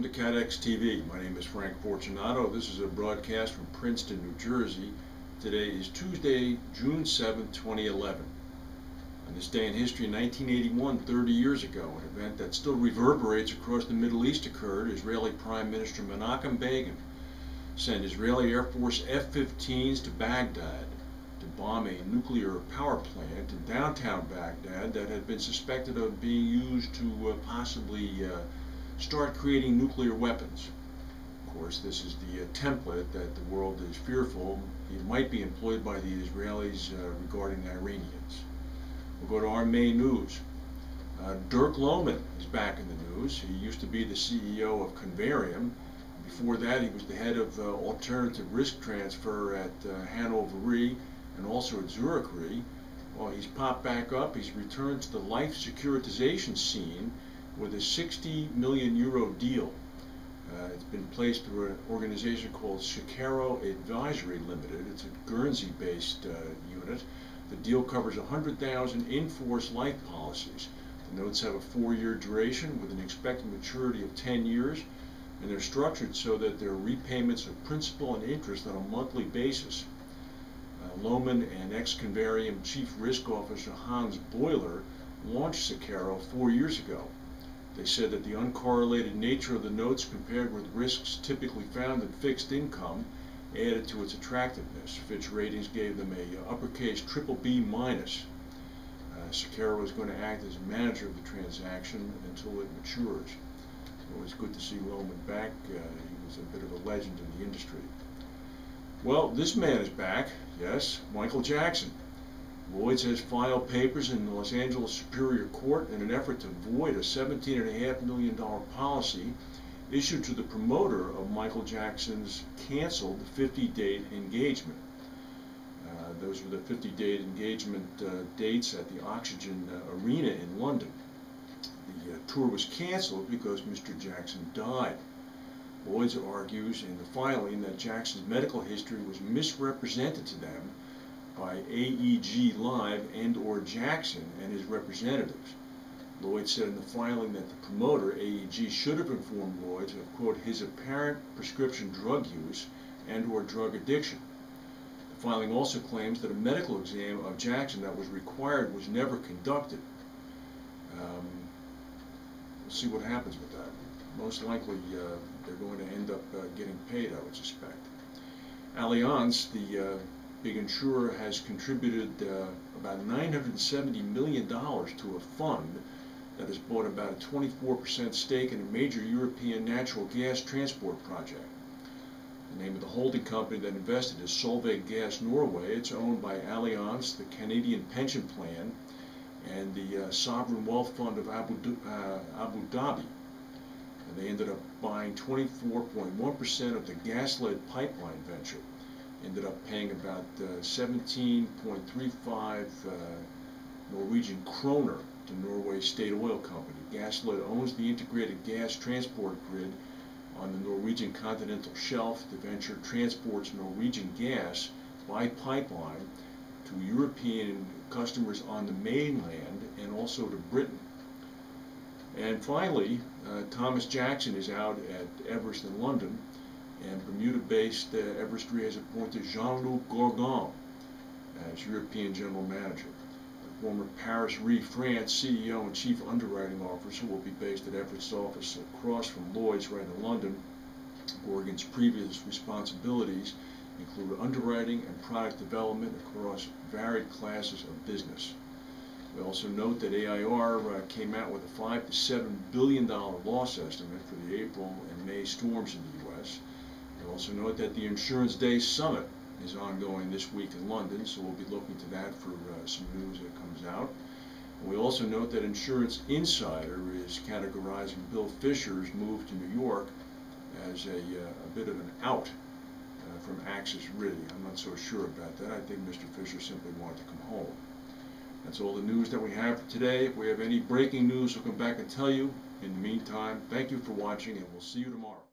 Welcome to CATEX-TV. My name is Frank Fortunato. This is a broadcast from Princeton, New Jersey. Today is Tuesday, June 7, 2011. On this day in history, in 1981, 30 years ago, an event that still reverberates across the Middle East occurred. Israeli Prime Minister Menachem Begin sent Israeli Air Force F-15s to Baghdad to bomb a nuclear power plant in downtown Baghdad that had been suspected of being used to possibly start creating nuclear weapons. Of course, this is the template that the world is fearful it might be employed by the Israelis regarding Iranians. We'll go to our main news. Dirk Lohman is back in the news. He used to be the CEO of Convarium. Before that, he was the head of alternative risk transfer at Hannover Re and also at Zurich Re. Well, he's popped back up. He's returned to the life securitization scene with a €60 million deal. It's been placed through an organization called Shikaro Advisory Limited. It's a Guernsey-based unit. The deal covers 100,000 in-force life policies. The notes have a 4-year duration with an expected maturity of 10 years, and they're structured so that there are repayments of principal and interest on a monthly basis. Lohman and ex-Convarium Chief Risk Officer Hans Boiler launched Shikaro 4 years ago. They said that the uncorrelated nature of the notes compared with risks typically found in fixed income added to its attractiveness. Fitch Ratings gave them a uppercase BBB-. Shikaro is going to act as manager of the transaction until it matures. So it's good to see Lohman back. He was a bit of a legend in the industry. Well, this man is back, yes, Michael Jackson. Lloyd's has filed papers in the Los Angeles Superior Court in an effort to void a $17.5 million policy issued to the promoter of Michael Jackson's canceled 50-date engagement. Those were the 50-date engagement dates at the Oxygen Arena in London. The tour was canceled because Mr. Jackson died. Lloyd's argues in the filing that Jackson's medical history was misrepresented to them by AEG Live and/or Jackson and his representatives. Lloyd's said in the filing that the promoter, AEG, should have informed Lloyd's of, quote, his apparent prescription drug use and/or drug addiction. The filing also claims that a medical exam of Jackson that was required was never conducted. We'll see what happens with that. Most likely they're going to end up getting paid, I would suspect. Allianz, the big insurer, has contributed about $970 million to a fund that has bought about a 24% stake in a major European natural gas transport project. The name of the holding company that invested is Solvay Gas Norway. It's owned by Allianz, the Canadian Pension Plan, and the Sovereign Wealth Fund of Abu Dhabi. And they ended up buying 24.1% of the Gaslead pipeline venture. Ended up paying about 17.35 Norwegian kroner to Norway State Oil Company. Gaslead owns the integrated gas transport grid on the Norwegian continental shelf. The venture transports Norwegian gas by pipeline to European customers on the mainland and also to Britain. And finally, Thomas Jackson is out at Everest in London, and Bermuda-based Everest Re has appointed Jean-Luc Gorgon as European General Manager. The former Paris Re France CEO and Chief Underwriting Officer will be based at Everest's office across from Lloyd's right in London. Gorgon's previous responsibilities include underwriting and product development across varied classes of business. We also note that AIR came out with a $5 to $7 billion loss estimate for the April and May storms in the U.S. We also note that the Insurance Day Summit is ongoing this week in London, so we'll be looking to that for some news that comes out. And we also note that Insurance Insider is categorizing Bill Fisher's move to New York as a bit of an out from Axis Re. I'm not so sure about that. I think Mr. Fisher simply wanted to come home. That's all the news that we have for today. If we have any breaking news, we'll come back and tell you. In the meantime, thank you for watching, and we'll see you tomorrow.